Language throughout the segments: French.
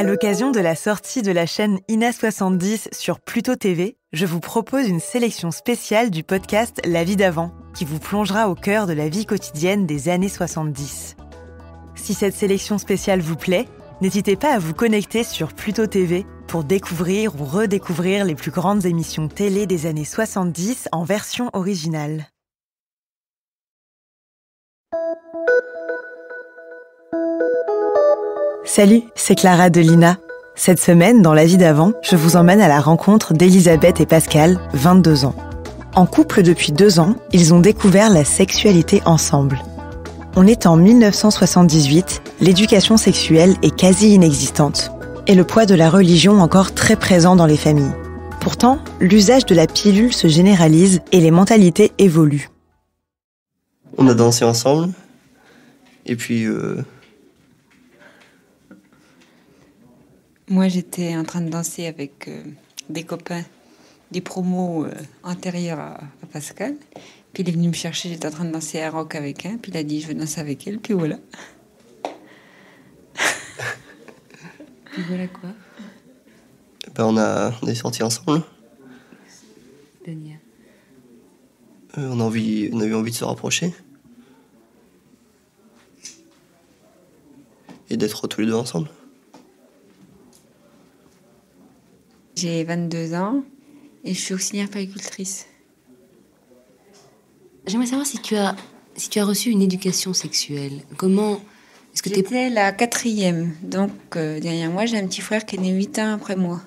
À l'occasion de la sortie de la chaîne INA70 sur Pluto TV, je vous propose une sélection spéciale du podcast La vie d'avant, qui vous plongera au cœur de la vie quotidienne des années 70. Si cette sélection spéciale vous plaît, n'hésitez pas à vous connecter sur Pluto TV pour découvrir ou redécouvrir les plus grandes émissions télé des années 70 en version originale. Salut, c'est Clara de l'INA. Cette semaine, dans La vie d'avant, je vous emmène à la rencontre d'Elisabeth et Pascal, 22 ans. En couple depuis 2 ans, ils ont découvert la sexualité ensemble. On est en 1978, l'éducation sexuelle est quasi inexistante, et le poids de la religion encore très présent dans les familles. Pourtant, l'usage de la pilule se généralise et les mentalités évoluent. On a dansé ensemble, et puis... Moi, j'étais en train de danser avec des copains, des promos antérieurs à Pascal. Puis il est venu me chercher, j'étais en train de danser à rock avec un. Puis il a dit, je veux danser avec elle. Puis voilà. Puis voilà quoi. Ben on est sortis ensemble. C'est-à-dire on a eu envie de se rapprocher. Et d'être tous les deux ensemble. J'ai 22 ans et je suis auxiliaire puéricultrice. J'aimerais savoir si tu as reçu une éducation sexuelle. Comment est-ce que J'étais la 4e. Donc, derrière moi, j'ai un petit frère qui est né 8 ans après moi.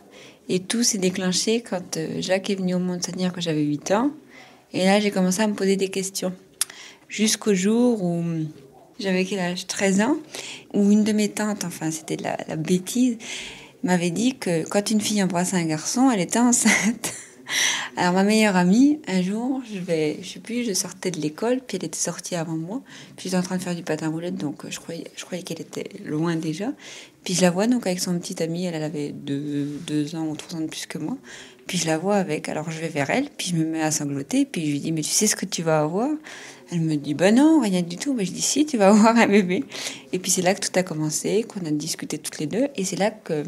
Et tout s'est déclenché quand Jacques est venu au monde, c'est-à-dire que j'avais 8 ans. Et là, j'ai commencé à me poser des questions. Jusqu'au jour où j'avais quel âge 13 ans, où une de mes tantes, enfin, c'était de la bêtise, m'avait dit que quand une fille embrassait un garçon, elle était enceinte. Alors ma meilleure amie, un jour, je sortais de l'école, puis elle était sortie avant moi, puis j'étais en train de faire du patin roulette, donc je croyais qu'elle était loin déjà. Puis je la vois donc avec son petit ami, elle avait 2 ans ou 3 ans de plus que moi, puis je la vois avec, alors je vais vers elle, puis je me mets à sangloter, puis je lui dis, mais tu sais ce que tu vas avoir ? Elle me dit, bah non, rien du tout. Mais je dis, si, tu vas avoir un bébé. Et puis c'est là que tout a commencé, qu'on a discuté toutes les deux. Et c'est là que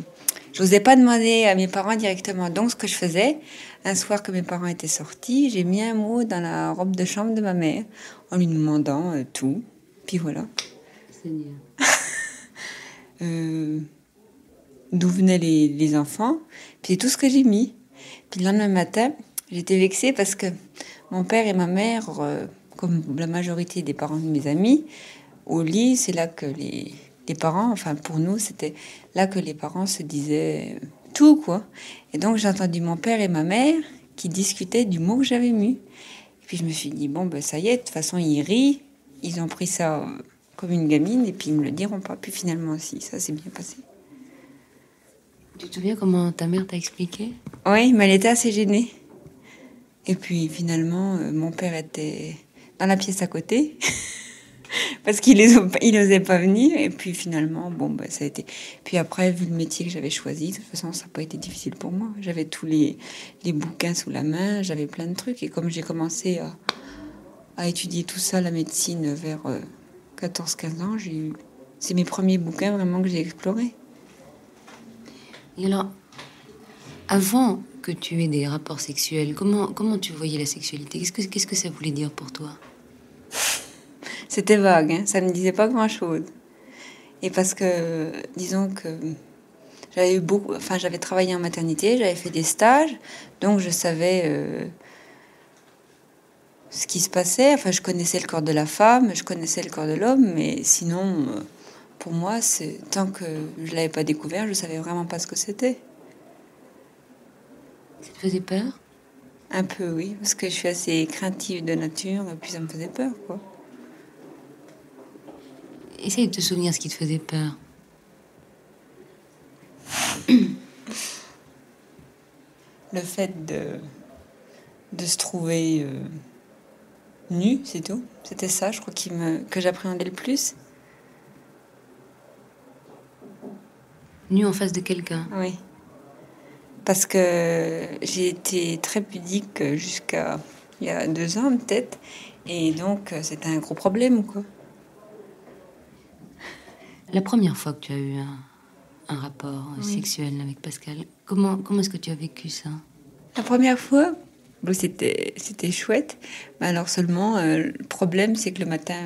j'osais pas demander à mes parents directement. Donc ce que je faisais, un soir que mes parents étaient sortis, j'ai mis un mot dans la robe de chambre de ma mère, en lui demandant tout. Puis voilà. Seigneur. D'où venaient les enfants. Puis c'est tout ce que j'ai mis. Puis le lendemain matin, j'étais vexée parce que mon père et ma mère... comme la majorité des parents de mes amis, au lit, c'est là que les parents, enfin pour nous, c'était là que les parents se disaient tout, quoi. Et donc j'ai entendu mon père et ma mère qui discutaient du mot que j'avais mis. Et puis je me suis dit, bon, ben ça y est, de toute façon, ils rient, ils ont pris ça comme une gamine, et puis ils me le diront pas. Puis finalement, aussi, ça s'est bien passé. Tu te souviens comment ta mère t'a expliqué ? Oui, mais elle était assez gênée. Et puis finalement, mon père était... dans la pièce à côté, parce qu'il n'osait pas venir. Et puis finalement, bon, bah, ça a été... Puis après, vu le métier que j'avais choisi, de toute façon, ça n'a pas été difficile pour moi. J'avais tous les bouquins sous la main, j'avais plein de trucs. Et comme j'ai commencé à étudier tout ça, la médecine, vers 14-15 ans, c'est mes premiers bouquins vraiment que j'ai explorés. Et alors, avant que tu aies des rapports sexuels, comment tu voyais la sexualité ? Qu'est-ce que ça voulait dire pour toi ? C'était vague, hein, ça ne me disait pas grand-chose. Et parce que, disons que j'avais travaillé en maternité, j'avais fait des stages, donc je savais ce qui se passait. Enfin, je connaissais le corps de la femme, je connaissais le corps de l'homme, mais sinon, pour moi, tant que je ne l'avais pas découvert, je ne savais vraiment pas ce que c'était. Ça te faisait peur ? Un peu, oui, parce que je suis assez craintive de nature, et puis ça me faisait peur, quoi. Essaye de te souvenir ce qui te faisait peur. Le fait de se trouver nu, c'est tout. C'était ça, je crois, que j'appréhendais le plus. Nu en face de quelqu'un ? Oui. Parce que j'ai été très pudique jusqu'à il y a 2 ans, peut-être. Et donc, c'était un gros problème, quoi. La première fois que tu as eu un rapport Oui. sexuel avec Pascal. Comment est-ce que tu as vécu ça? La première fois, bon, c'était chouette. Mais alors seulement, le problème, c'est que le matin,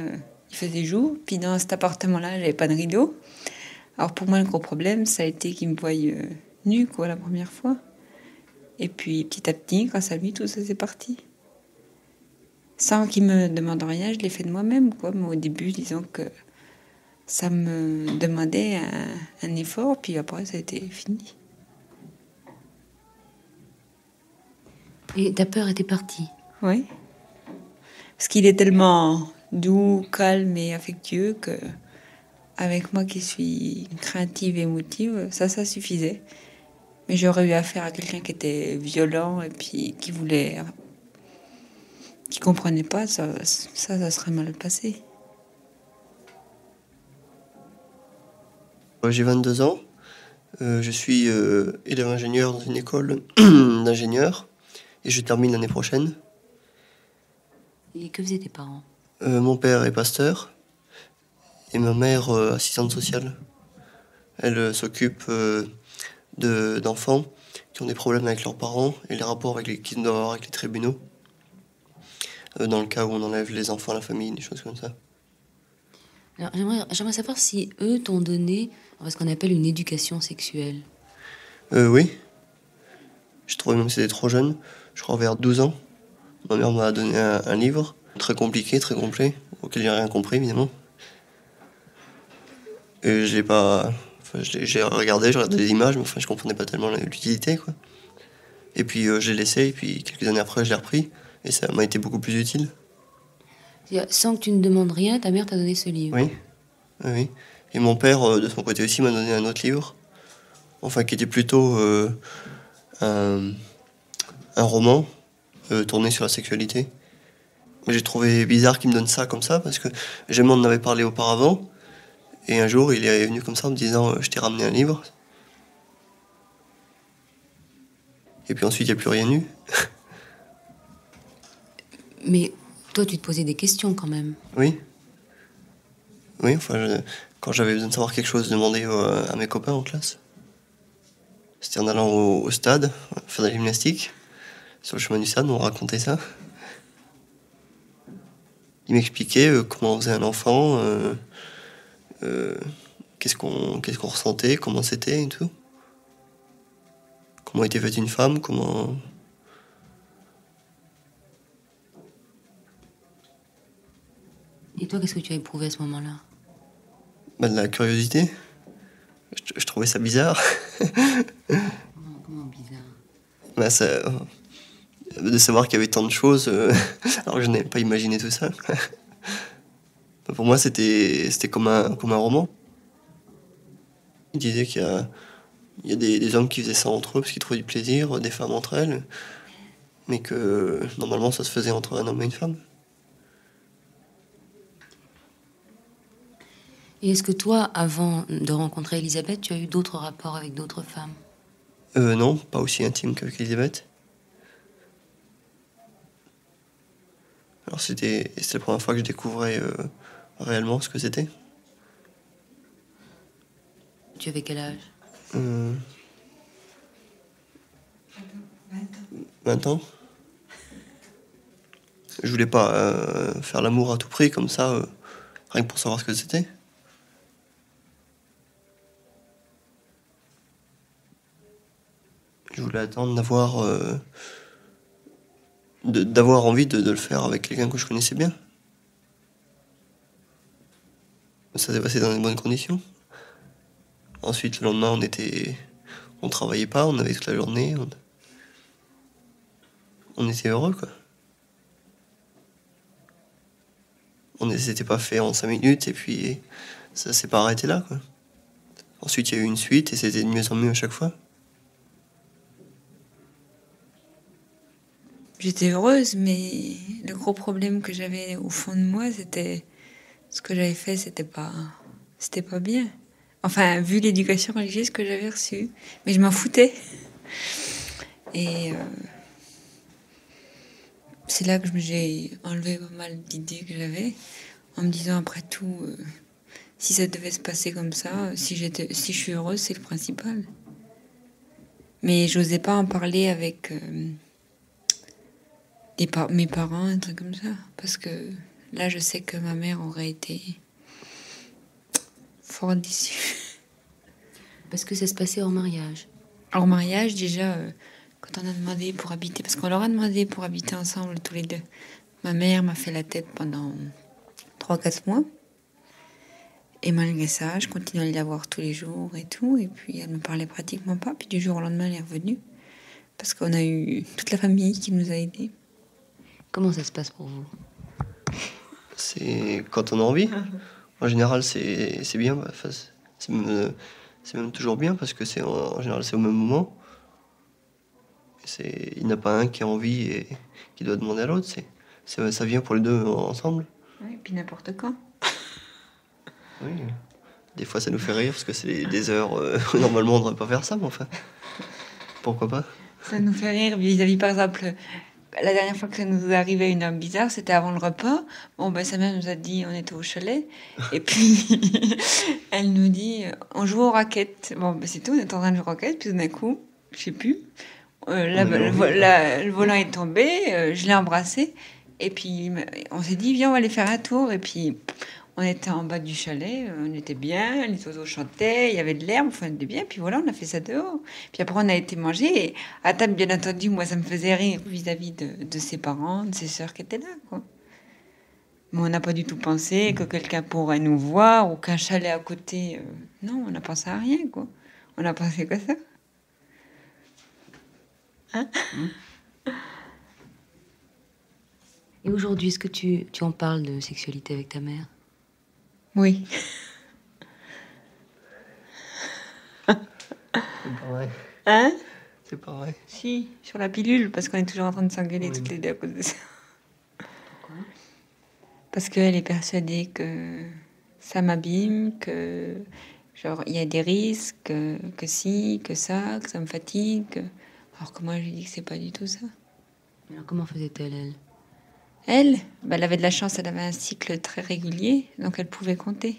il faisait jour. Puis dans cet appartement-là, j'avais pas de rideau. Alors pour moi, le gros problème, ça a été qu'il me voie nue, quoi, la première fois. Et puis petit à petit, grâce à lui, tout ça c'est parti. Sans qu'il me demande rien, je l'ai fait de moi-même, quoi. Mais au début, disons que ça me demandait un effort, puis après, ça a été fini. Et ta peur était partie? Oui. Parce qu'il est tellement doux, calme et affectueux que, avec moi qui suis craintive et émotive, ça suffisait. Mais j'aurais eu affaire à quelqu'un qui était violent et puis qui comprenait pas, ça serait mal passé. J'ai 22 ans. Je suis élève ingénieur dans une école d'ingénieurs et je termine l'année prochaine. Et que faisaient tes parents? Mon père est pasteur et ma mère assistante sociale. Elle s'occupe d'enfants qui ont des problèmes avec leurs parents et les rapports qu'ils doivent avoir avec les tribunaux. Dans le cas où on enlève les enfants à la famille, des choses comme ça. Alors, j'aimerais savoir si eux t'ont donné ce qu'on appelle une éducation sexuelle. Oui. Je trouvais même que c'était trop jeune. Je crois vers 12 ans. Ma mère m'a donné un livre très compliqué, très complet, auquel j'ai rien compris évidemment. Et je l'ai pas. Enfin, j'ai regardé les images, mais enfin, je comprenais pas tellement l'utilité, quoi. Et puis je l'ai laissé, et puis quelques années après, je l'ai repris, et ça m'a été beaucoup plus utile. C'est-à-dire, sans que tu ne demandes rien, ta mère t'a donné ce livre. Oui, oui, oui. Et mon père, de son côté aussi, m'a donné un autre livre, enfin, qui était plutôt un roman tourné sur la sexualité. Mais j'ai trouvé bizarre qu'il me donne ça comme ça, parce que jamais on en avait parlé auparavant. Et un jour, il est venu comme ça en me disant je t'ai ramené un livre. Et puis ensuite, il n'y a plus rien eu. Mais toi, tu te posais des questions quand même. Oui. Oui, enfin, quand j'avais besoin de savoir quelque chose, je demandais à mes copains en classe. C'était en allant au stade, faire de la gymnastique. Sur le chemin du stade, on racontait ça. Il m'expliquait comment on faisait un enfant, qu'est-ce qu'on ressentait, comment c'était et tout. Comment était faite une femme, comment... Et toi, qu'est-ce que tu as éprouvé à ce moment-là? Bah, de la curiosité. Je trouvais ça bizarre. Comment bizarre? Bah, de savoir qu'il y avait tant de choses, alors que je n'avais pas imaginé tout ça. Pour moi, c'était comme un roman. Il disait qu'il y a des hommes qui faisaient ça entre eux parce qu'ils trouvaient du plaisir, des femmes entre elles, mais que normalement ça se faisait entre un homme et une femme. Et est-ce que toi, avant de rencontrer Elisabeth, tu as eu d'autres rapports avec d'autres femmes? Non, pas aussi intime qu'avec Elisabeth. Alors c'était la première fois que je découvrais réellement ce que c'était. Tu avais quel âge? 20 ans. Je voulais pas faire l'amour à tout prix comme ça, rien que pour savoir ce que c'était. Je voulais attendre d'avoir envie de le faire avec quelqu'un que je connaissais bien. Ça s'est passé dans de bonnes conditions. Ensuite, le lendemain, on travaillait pas, on avait toute la journée. On était heureux, quoi. On s'était pas fait en 5 minutes et puis ça s'est pas arrêté là, quoi. Ensuite, il y a eu une suite et c'était de mieux en mieux à chaque fois. J'étais heureuse, mais le gros problème que j'avais au fond de moi, c'était ce que j'avais fait, c'était pas bien. Enfin, vu l'éducation religieuse que j'avais reçue, mais je m'en foutais. Et c'est là que j'ai enlevé pas mal d'idées que j'avais, en me disant après tout, si ça devait se passer comme ça, si je suis heureuse, c'est le principal. Mais j'osais pas en parler avec mes parents, un truc comme ça. Parce que là, je sais que ma mère aurait été fort déçue. Parce que ça se passait hors mariage. Hors mariage, déjà, quand on a demandé pour habiter, parce qu'on leur a demandé pour habiter ensemble tous les deux. Ma mère m'a fait la tête pendant 3-4 mois. Et malgré ça, je continuais à la voir tous les jours et tout. Et puis, elle me parlait pratiquement pas. Puis du jour au lendemain, elle est revenue. Parce qu'on a eu toute la famille qui nous a aidés. Comment ça se passe pour vous? C'est quand on a envie. En général, c'est bien. Enfin, c'est même toujours bien parce que en général, c'est au même moment. Il n'y en a pas un qui a envie et qui doit demander à l'autre. Ça vient pour les deux ensemble. Oui, et puis n'importe quand. Oui. Des fois, ça nous fait rire parce que c'est des heures où normalement on ne devrait pas faire ça, mais enfin, pourquoi pas? Ça nous fait rire vis-à-vis, par exemple, la dernière fois que ça nous est arrivé une heure bizarre, c'était avant le repas. Bon, sa mère nous a dit, on était au chalet, et puis elle nous dit, on joue aux raquettes. Bon, c'est tout, on est en train de jouer aux raquettes, puis d'un coup, je sais plus, le volant est tombé, je l'ai embrassé, et puis on s'est dit, viens, on va aller faire un tour, et puis on était en bas du chalet, on était bien, les oiseaux chantaient, il y avait de l'herbe, enfin, on était bien, puis voilà, on a fait ça dehors. Puis après, on a été manger, et à table, bien entendu, moi, ça me faisait rire vis-à-vis de ses parents, de ses sœurs qui étaient là, quoi. Mais on n'a pas du tout pensé que quelqu'un pourrait nous voir, ou qu'un chalet à côté... non, on n'a pensé à rien, quoi. On a pensé que ça. Hein? Et aujourd'hui, est-ce que tu en parles de sexualité avec ta mère? Oui. C'est pas vrai. Hein? C'est pas vrai. Si, sur la pilule, parce qu'on est toujours en train de s'engueuler toutes les deux à cause de ça. Pourquoi? Parce qu'elle est persuadée que ça m'abîme, que genre il y a des risques, que si, que ça me fatigue. Alors que moi je lui dis que c'est pas du tout ça. Alors comment faisait-elle, elle? Elle avait de la chance, elle avait un cycle très régulier, donc elle pouvait compter.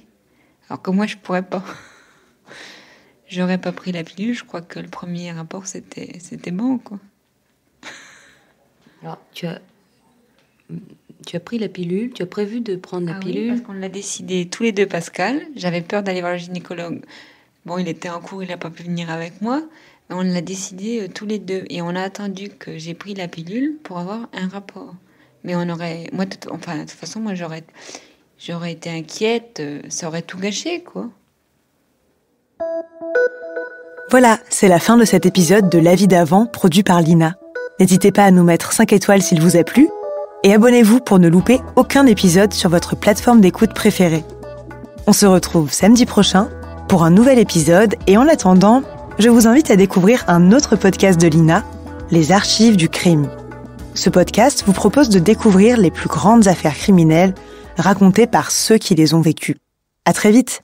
Alors que moi, je pourrais pas. J'aurais pas pris la pilule, je crois que le premier rapport, c'était bon, quoi. Alors, tu as pris la pilule, tu as prévu de prendre la pilule? Oui, parce qu'on l'a décidé tous les deux, Pascal. J'avais peur d'aller voir le gynécologue. Bon, il était en cours, il n'a pas pu venir avec moi. Mais on l'a décidé tous les deux. Et on a attendu que j'ai pris la pilule pour avoir un rapport. Mais on aurait... Moi, de toute façon, moi, j'aurais été inquiète. Ça aurait tout gâché, quoi. Voilà, c'est la fin de cet épisode de La vie d'avant, produit par Lina. N'hésitez pas à nous mettre 5 étoiles s'il vous a plu. Et abonnez-vous pour ne louper aucun épisode sur votre plateforme d'écoute préférée. On se retrouve samedi prochain pour un nouvel épisode. Et en attendant, je vous invite à découvrir un autre podcast de Lina, Les Archives du crime. Ce podcast vous propose de découvrir les plus grandes affaires criminelles racontées par ceux qui les ont vécues. À très vite!